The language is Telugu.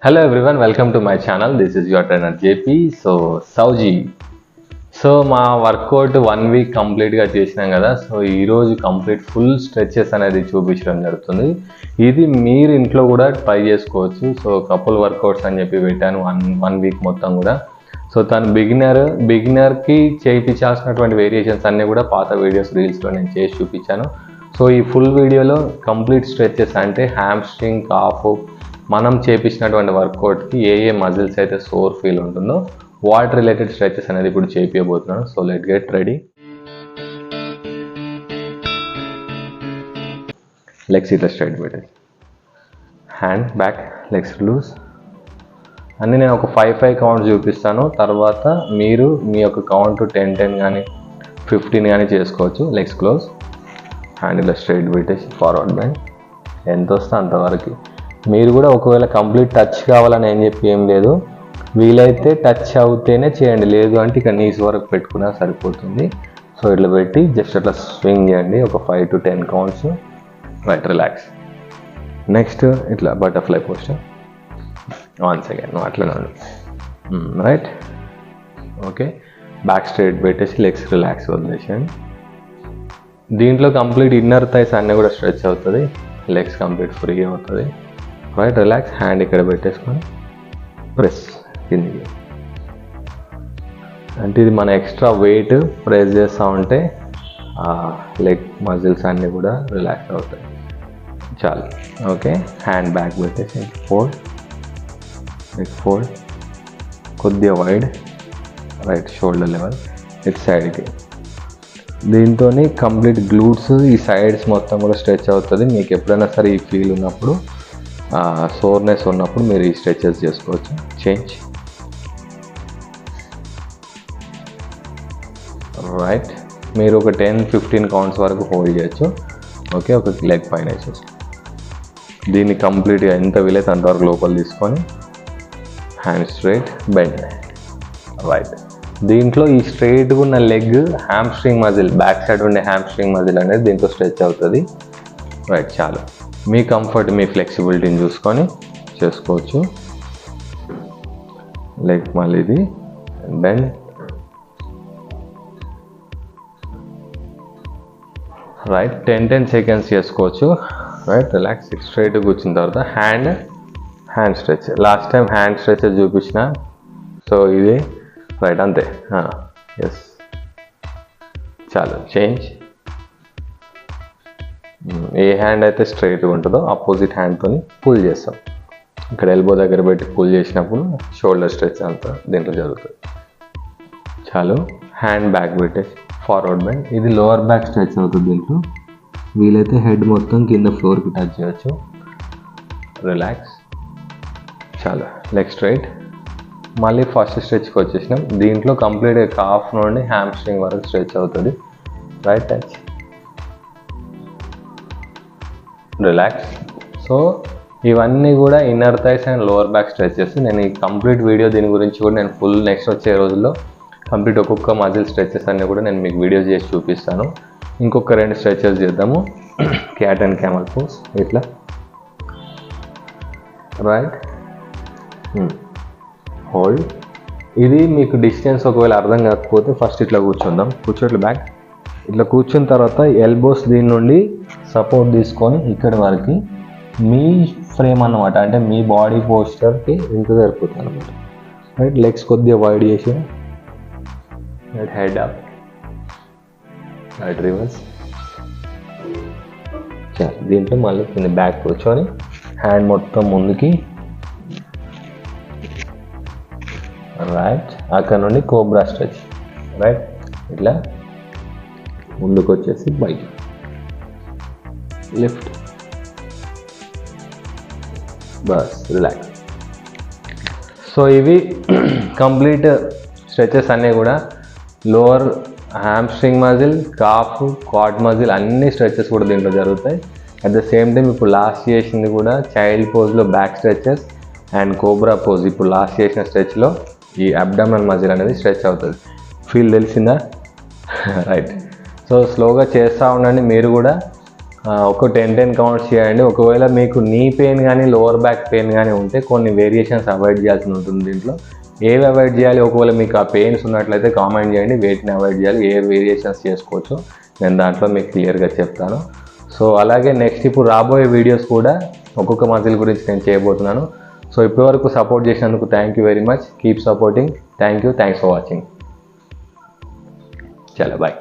Hello everyone, welcome to my channel. This is your trainer JP. So Sauji. So మా వర్కౌట్ 1 వీక్ కంప్లీట్గా చేసినాం కదా. సో ఈరోజు కంప్లీట్ ఫుల్ స్ట్రెచెస్ అనేది చూపించడం జరుగుతుంది. ఇది మీరు ఇంట్లో కూడా ట్రై చేసుకోవచ్చు. సో కపుల్ వర్కౌట్స్ అని చెప్పి పెట్టాను 1 వీక్ మొత్తం కూడా. సో తను బిగినర్కి చేయించాల్సినటువంటి వేరియేషన్స్ అన్నీ కూడా పాత వీడియోస్ రీల్స్లో నేను చేసి చూపించాను. సో ఈ ఫుల్ వీడియోలో కంప్లీట్ స్ట్రెచెస్ అంటే హ్యామ్స్ట్రింగ్, కాఫ్, మనం చేయించినటువంటి వర్కౌట్కి ఏ మజిల్స్ అయితే సోర్ ఫీల్ ఉంటుందో వాట్ రిలేటెడ్ స్ట్రెచెస్ అనేది ఇప్పుడు చేయించబోతున్నాను. So let get ready. Legs ఇట్లా స్ట్రైట్ పెట్టేసి హ్యాండ్ బ్యాక్, లెగ్స్ లూజ్ అన్నీ నేను ఒక 5 కౌంట్స్ చూపిస్తాను. తర్వాత మీరు మీ యొక్క కౌంట్ 10 కానీ 15 కానీ చేసుకోవచ్చు. లెగ్స్ క్లోజ్, హ్యాండ్ ఇలా స్ట్రైట్ పెట్టేసి ఫార్వర్డ్ బెండ్ ఎంత వస్తే అంతవరకు. మీరు కూడా ఒకవేళ కంప్లీట్ టచ్ కావాలని ఏం చెప్పి ఏం లేదు, వీలైతే టచ్ అవుతేనే చేయండి, లేదు అంటే ఇక నీస్ వరకు పెట్టుకున్నా సరిపోతుంది. సో ఇట్లా పెట్టి జస్ట్ అట్లా స్వింగ్ చేయండి ఒక 5 to 10 counts. Right, relax. Next ఇట్లా బటర్ఫ్లై పోస్టర్. వన్స్ అగైన్ నువ్వు అట్లనే ఉండు. Right, okay. బ్యాక్ స్ట్రైట్ పెట్టేసి లెగ్స్ రిలాక్స్ వదిలేసేయండి. దీంట్లో కంప్లీట్ ఇన్నర్ థైస్ అన్నీ కూడా స్ట్రెచ్ అవుతుంది, లెగ్స్ కంప్లీట్ ఫ్రీ అవుతుంది. Right, relax. హ్యాండ్ ఇక్కడ పెట్టేసుకొని ప్రెస్ కిందికి. అంటే ఇది మన ఎక్స్ట్రా వెయిట్ ప్రెస్ చేస్తూ ఉంటే లెగ్ మజిల్స్ అన్నీ కూడా రిలాక్స్ అవుతాయి. చాలు, ఓకే. హ్యాండ్ బ్యాక్ పెట్టేసి ఫోల్డ్, లెగ్ ఫోల్డ్, కొద్దిగా వైడ్, రైట్ షోల్డర్ లెవెల్, ఇటు సైడ్కి. దీంతో కంప్లీట్ గ్లూట్స్, ఈ సైడ్స్ మొత్తం కూడా స్ట్రెచ్ అవుతుంది. మీకు ఎప్పుడైనా సరే ఈ ఫీల్ ఉన్నప్పుడు, సోర్నెస్ ఉన్నప్పుడు మీరు ఈ స్ట్రెచెస్ చేసుకోవచ్చు. చేంజ్. రైట్, మీరు ఒక 10-15 కౌంట్స్ వరకు హోల్డ్ చేయొచ్చు. ఓకే, ఒక లెగ్ పైన వేసేసి దీన్ని కంప్లీట్గా ఎంత వీలైతే అంతవరకు లోపల తీసుకొని హ్యాండ్ స్ట్రైట్, బెండ్. రైట్, దీంట్లో ఈ స్ట్రైట్గా ఉన్న leg hamstring muscle, back side ఉండే హ్యామ్స్ట్రింగ్ మజిల్ అనేది దీంట్లో స్ట్రెచ్ అవుతుంది. రైట్, చాలు. మీ కంఫర్ట్, మీ ఫ్లెక్సిబిలిటీని చూసుకొని చేసుకోవచ్చు. లెగ్ మళ్ళీ ఇది బెండ్. రైట్, 10 సెకండ్స్ చేసుకోవచ్చు. Right, relax. స్ట్రైట్ కూర్చున్న తర్వాత hand stretch. Last time hand stretch చూపించిన, సో ఇది రైట్ అంతే. ఎస్, చాలు. చేంజ్. ఏ హ్యాండ్ అయితే స్ట్రైట్గా ఉంటుందో ఆపోజిట్ హ్యాండ్తో పుల్ చేస్తాం. ఇక్కడ ఎల్బో దగ్గర పెట్టి పుల్ చేసినప్పుడు షోల్డర్ స్ట్రెచ్ అంతా దీంట్లో జరుగుతుంది. చాలు. హ్యాండ్ బ్యాక్ పెట్టేసి ఫార్వర్డ్ బెండ్. ఇది లోవర్ బ్యాక్ స్ట్రెచ్ అవుతుంది. దీంట్లో వీలైతే హెడ్ మొత్తం కింద ఫ్లోర్కి టచ్ చేయొచ్చు. రిలాక్స్. చాలు. Leg straight. మళ్ళీ ఫస్ట్ స్ట్రెచ్కి వచ్చేసినాం. దీంట్లో కంప్లీట్గా కాఫ్ నుండి హ్యామ్స్ట్రింగ్ వరకు స్ట్రెచ్ అవుతుంది. Right touch, relax. సో ఇవన్నీ కూడా inner thighs and lower back stretches. నేను ఈ కంప్లీట్ వీడియో దీని గురించి కూడా నేను ఫుల్ నెక్స్ట్ వచ్చే రోజుల్లో కంప్లీట్ ఒక్కొక్క మజిల్ స్ట్రెచెస్ అన్నీ కూడా నేను మీకు వీడియోస్ చేసి చూపిస్తాను. ఇంకొక 2 స్ట్రెచెస్ చేద్దాము. Cat and camel pose. ఇట్లా రైట్, హోల్డ్. ఇది మీకు డిస్టెన్స్ ఒకవేళ అర్థం కాకపోతే ఫస్ట్ ఇట్లా కూర్చుందాం. కూర్చోట్ల బ్యాక్ ఇట్లా కూర్చున్న తర్వాత ఎల్బోస్ దీని నుండి సపోర్ట్ తీసుకొని ఇక్కడి వరకు మీ ఫ్రేమ్ అన్నమాట, అంటే మీ బాడీ పోస్చర్కి ఇంత సరిపోతుంది అనమాట. రైట్, లెగ్స్ కొద్దిగా వైడ్ చేసి right, head up, right reverse. దీంట్లో మళ్ళీ కింద బ్యాక్ కూర్చొని హ్యాండ్ మొత్తం ముందుకి. రైట్, అక్కడ నుండి కోబ్రా స్ట్రెచ్. రైట్, ఇట్లా ముందుకు వచ్చేసి బైక్ లిఫ్ట్. బస్, రిలాక్స్. సో ఇవి కంప్లీట్ స్ట్రెచెస్ అన్నీ కూడా lower hamstring muscle, calf, quad muscle అన్ని స్ట్రెచెస్ కూడా దీంట్లో జరుగుతాయి. అట్ ద సేమ్ టైం ఇప్పుడు లాస్ట్ చేసింది కూడా చైల్డ్ పోజ్లో back stretches and cobra pose. ఇప్పుడు లాస్ట్ చేసిన స్ట్రెచ్లో ఈ అబ్డామినల్ మజిల్ అనేది స్ట్రెచ్ అవుతుంది. ఫీల్ తెలిసిందా? రైట్. సో స్లోగా చేస్తూ ఉండండి. మీరు కూడా ఒక 10 కౌంట్స్ చేయండి. ఒకవేళ మీకు నీ పెయిన్ కానీ లోవర్ బ్యాక్ పెయిన్ కానీ ఉంటే కొన్ని వేరియేషన్స్ అవాయిడ్ చేయాల్సి ఉంటుంది దీంట్లో. ఏవి అవాయిడ్ చేయాలి, ఒకవేళ మీకు ఆ పెయిన్స్ ఉన్నట్లయితే కామెంట్ చేయండి, వేటిని అవాయిడ్ చేయాలి, ఏ వేరియేషన్స్ చేసుకోవచ్చు నేను దాంట్లో మీకు క్లియర్గా చెప్తాను. సో అలాగే నెక్స్ట్ ఇప్పుడు రాబోయే వీడియోస్ కూడా ఒక్కొక్క మజిల్ గురించి నేను చేయబోతున్నాను. సో ఇప్పటివరకు సపోర్ట్ చేసినందుకు thank you very much. Keep supporting. Thanks for watching. చలో బాయ్.